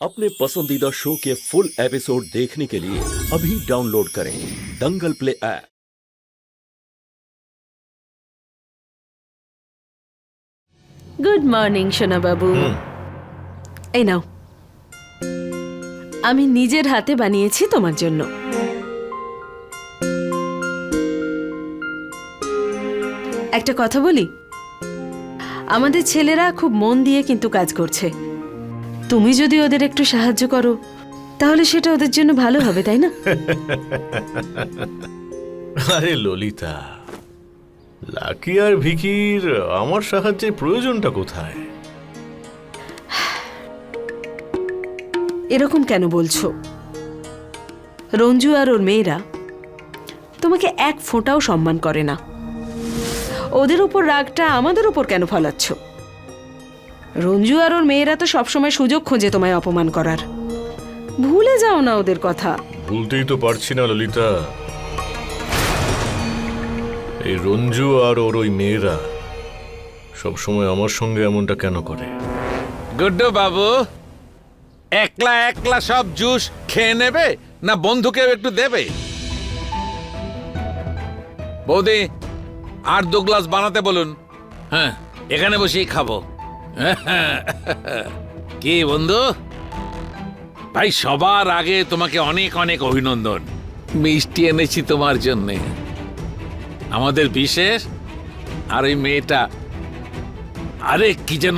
अपने पसंदीदा शो के फुल एपिसोड देखने के लिए अभी डाउनलोड करें दंगल प्ले ऐप। গুড মর্নিং সোনা বাবু। এই নাও, আমি নিজের হাতে বানিয়েছি তোমার জন্য। একটা কথা বলি, আমাদের ছেলেরা খুব মন দিয়ে কিন্তু কাজ করছে। তুমি যদি ওদের একটু সাহায্য করো তাহলে সেটা ওদের জন্য ভালো হবে, তাই না? আরে ললিতা, লাকি আর ভিকির আমার সাহায্যের প্রয়োজনটা কোথায়? এরকম কেন বলছো? রঞ্জু আর ওর মেয়েরা তোমাকে এক ফোঁটাও সম্মান করে না। ওদের উপর রাগটা আমাদের উপর কেন ফলাচ্ছ? রঞ্জু আর ওর মেয়েরা তো সবসময় সুযোগ খোঁজে তোমায় অপমান করার। ভুলে যাও না ওদের কথা। ভুলতেই তো পারছি না ললিতা। এই রঞ্জু আর ওর ওই মেয়েরা সবসময় আমার সঙ্গে এমনটা কেন করে? গুড্ডু বাবু, একলা একলা সব জুস খেয়ে নেবে না বন্ধুকেও একটু দেবে? বৌদি, আর 2 গ্লাস বানাতে বলুন। হ্যাঁ, এখানে বসেই খাবো। কি বন্ধু ভাই, সবার আগে তোমাকে অনেক অনেক অভিনন্দন। মিষ্টি এনেছি তোমার জন্যে, আমাদের বিশেষ। আর ওই মেয়েটা, আরে কি যেন,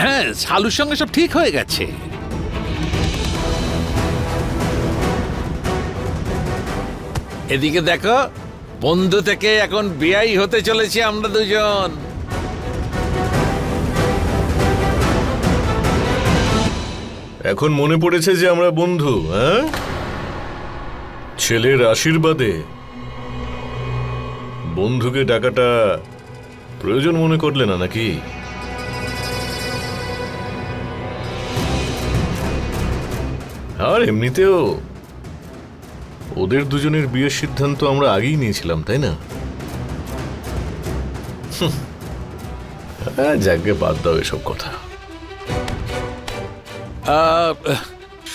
হ্যাঁ, শালুর সঙ্গে সব ঠিক হয়ে গেছে। এদিকে দেখো, বন্ধু থেকে এখন বিয়াই হতে চলেছি আমরা দুজন। এখন মনে পড়েছে যে আমরা বন্ধু? হ্যাঁ, ছেলের আশীর্বাদে বন্ধুকে ডাকাটা প্রয়োজন মনে করলে না নাকি? আর এমনিতেও ওদের দুজনের বিয়ের সিদ্ধান্ত আমরা আগেই নিয়েছিলাম, তাই না? যাকে বাদ দাও এসব কথা।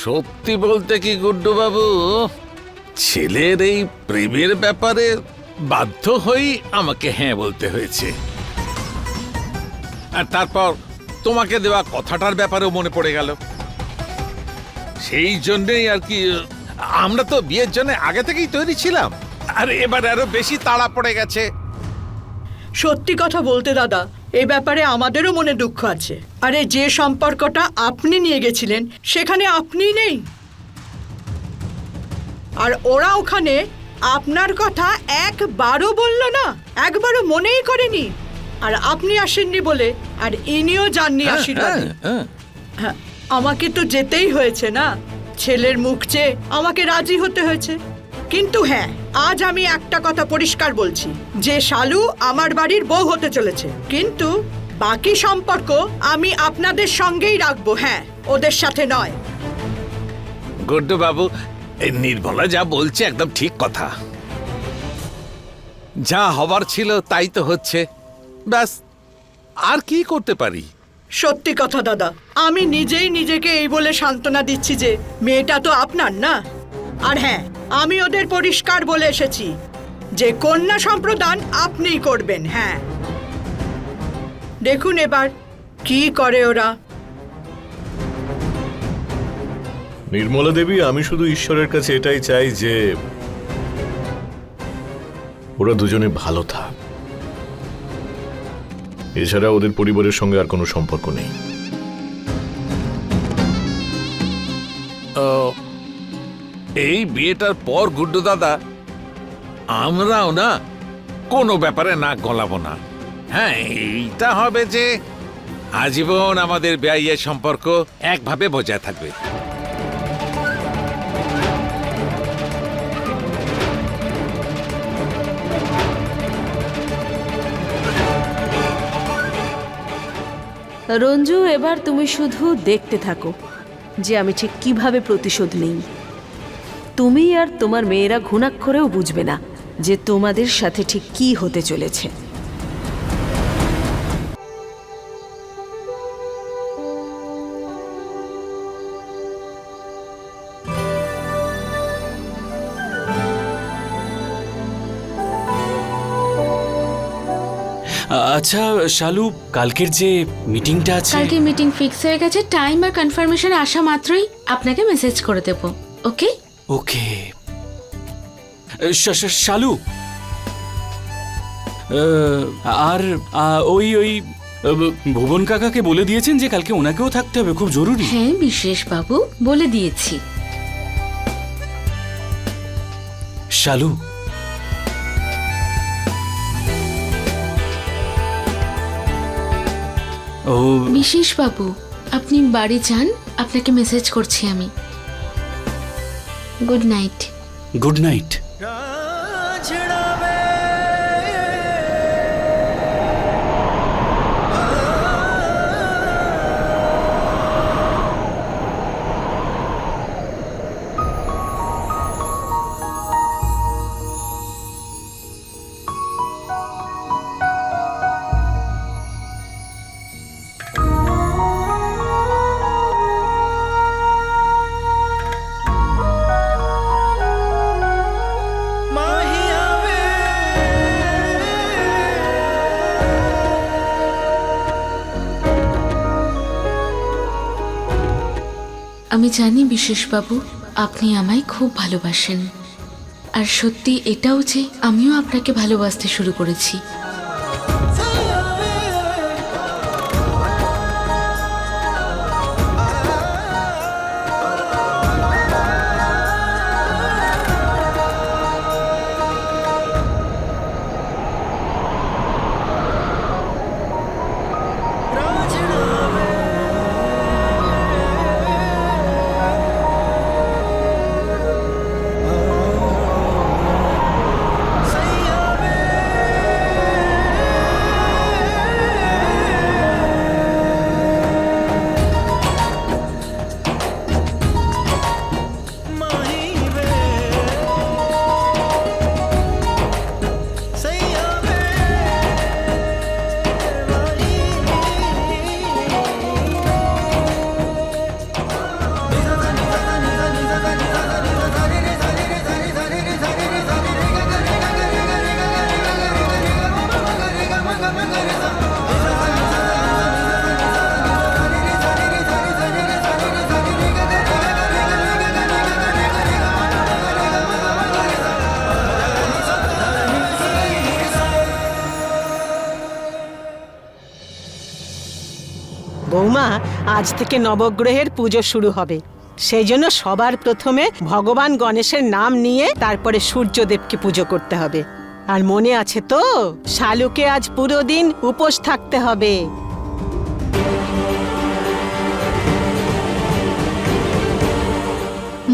সত্যি বলতে কি গুড্ডু বাবু, ছেলের এই প্রেমের ব্যাপারে বাধ্য হই আমাকে হ্যাঁ বলতে হয়েছে। আর তারপর তোমাকে দেওয়া কথাটার ব্যাপারেও মনে পড়ে গেল। সেই জন্যই আর কি, আমরা তো বিয়ের জন্য আগে থেকেই তৈরি ছিলাম, আর এবার আরো বেশি তাড়া পড়ে গেছে। সত্যি কথা বলতে দাদা, এই ব্যাপারে আমাদেরও মনে দুঃখ আছে। আরে যে সম্পর্কটা আপনি নিয়ে গেছিলেন সেখানে আপনি নেই, আর ওরা ওখানে আপনার কথা একবারও বলল না, একবারও মনেই করেনি। আর আপনি আসেননি বলে আর ইনিও যাননি আশীর্বাদে। হ্যাঁ, আমাকে তো যেতেই হয়েছে না, ছেলের মুখ চেয়ে আমাকে রাজি হতে হয়েছে। কিন্তু হ্যাঁ, আজ আমি একটা কথা পরিষ্কার বলছি যে শালু আমার বাড়ির বউ হতে চলেছে, কিন্তু বাকি সম্পর্ক আমি আপনাদের সঙ্গেই রাখবো, হ্যাঁ, ওদের সাথে নয়। গুড্ডু বাবু, এই নির্মলা যা বলছে একদম ঠিক কথা। যা হবার ছিল তাই তো হচ্ছে, ব্যাস, আর কি করতে পারি? সত্যি কথা দাদা, আমি নিজেই নিজেকে এই বলে সান্ত্বনা দিচ্ছি যে মেয়েটা তো আপনার না। আর হ্যাঁ, আমি ওদের পরিষ্কার বলে এসেছি যে কন্যা সম্প্রদান আপনিই করবেন। হ্যাঁ, দেখুন এবার কি করে ওরা। নির্মলা দেবী, আমি শুধু ঈশ্বরের কাছে এটাই চাই যে ওরা দুজনে ভালো থাক। এছাড়া ওদের পরিবারের সঙ্গে আর কোনো সম্পর্ক নেই। এই বিয়েটার পর গুড্ডু দাদা, আমরাও না কোনো ব্যাপারে নাক গলাবো না। হ্যাঁ, এইটা হবে যে আজীবন আমাদের বিয়ের সম্পর্ক একভাবে বজায় থাকবে। রঞ্জু, এবার তুমি শুধু দেখতে থাকো যে আমি ঠিক কিভাবে প্রতিশোধ নিই। তুমি আর তোমার মেয়েরা ঘুণাক্ষরেও বুঝবে না যে তোমাদের সাথে ঠিক কি হতে চলেছে। আচ্ছা শালু, কালকের যে মিটিংটা আছে, কালকে মিটিং ফিক্স হয়ে গেছে। টাইম আর কনফার্মেশন আসা মাত্রই আপনাকে মেসেজ করে দেব। ওকে? ওকে। শালু, আর ওই ভুবন কাকাকে বলে দিয়েছেন যে কালকে ওনাকেও থাকতে হবে, খুব জরুরি। হ্যাঁ বিশেষ বাবু, বলে দিয়েছি। শালু, ও বিশেষ বাবু, আপনি বাড়ি যান, আপনাকে মেসেজ করছি আমি। Good night. Good night. আমি জানি বিশেষ বাবু, আপনি আমায় খুব ভালোবাসেন। আর সত্যি এটাও যে আমিও আপনাকে ভালোবাসতে শুরু করেছি। বৌমা, আজ থেকে নবগ্রহের পুজো শুরু হবে। সেই জন্য সবার প্রথমে ভগবান গণেশের নাম নিয়ে তারপরে সূর্যদেবকে পুজো করতে হবে। আর মনে আছে তো, শালুকে আজ পুরো দিন উপোস থাকতে হবে।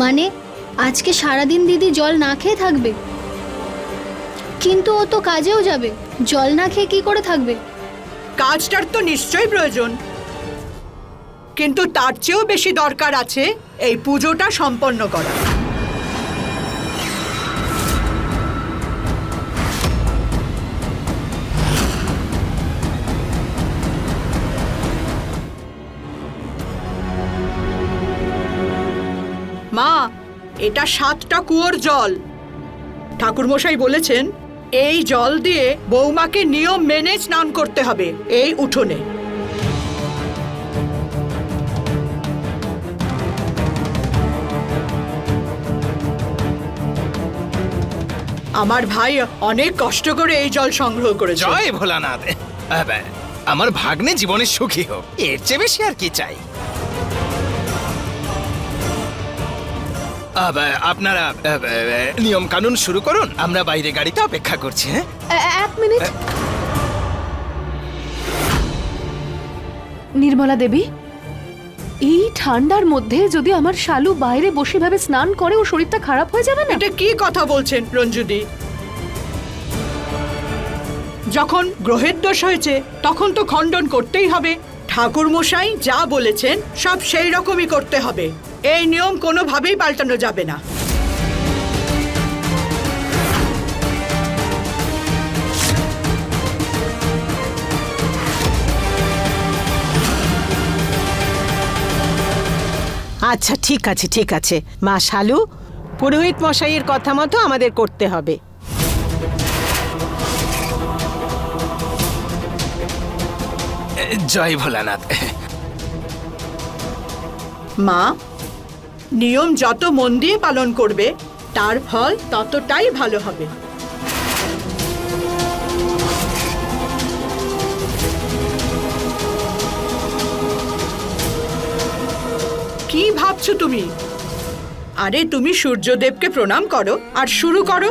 মানে আজকে সারাদিন দিদি জল না খেয়ে থাকবে? কিন্তু ও তো কাজেও যাবে, জল না খেয়ে কি করে থাকবে? কাজটার তো নিশ্চয়ই প্রয়োজন, কিন্তু তার চেয়েও বেশি দরকার আছে এই পুজোটা সম্পন্ন করা। মা, এটা 7টা কুয়োর জল। ঠাকুরমশাই বলেছেন এই জল দিয়ে বৌমাকে নিয়ম মেনে স্নান করতে হবে এই উঠোনে। আমার ভাই অনেক কষ্ট করে এই জল সংগ্রহ করেছে। জয় ভোলানাথ। আমার ভাগ্নে জীবনে সুখী হোক, এর চেয়ে বেশি আর কি চাই। আপনারা নিয়ম কানুন শুরু করুন, আমরা বাইরে গাড়িতে অপেক্ষা করছি। হ্যাঁ, 1 মিনিট। নির্মলা দেবী, এই ঠান্ডার মধ্যে যদি আমার শালু বাইরে বসে ভাবে স্নান করে, ও শরীরটা খারাপ হয়ে যাবে না? এটা কি কথা বলছেন রঞ্জুদি? যখন গ্রহের দোষ হয়েছে তখন তো খণ্ডন করতেই হবে। ঠাকুর মশাই যা বলেছেন সব সেই রকমই করতে হবে। এই নিয়ম কোনোভাবেই পাল্টানো যাবে না। আচ্ছা ঠিক আছে, ঠিক আছে মা শালু, পুরোহিত মশাইয়ের কথা মতো আমাদের করতে হবে। জয় ভোলানাথ। মা, নিয়ম যত মন দিয়ে পালন করবে তার ফল ততটাই ভালো হবে। কি ভাবছো তুমি? আরে তুমি সূর্যদেবকে প্রণাম করো আর শুরু করো।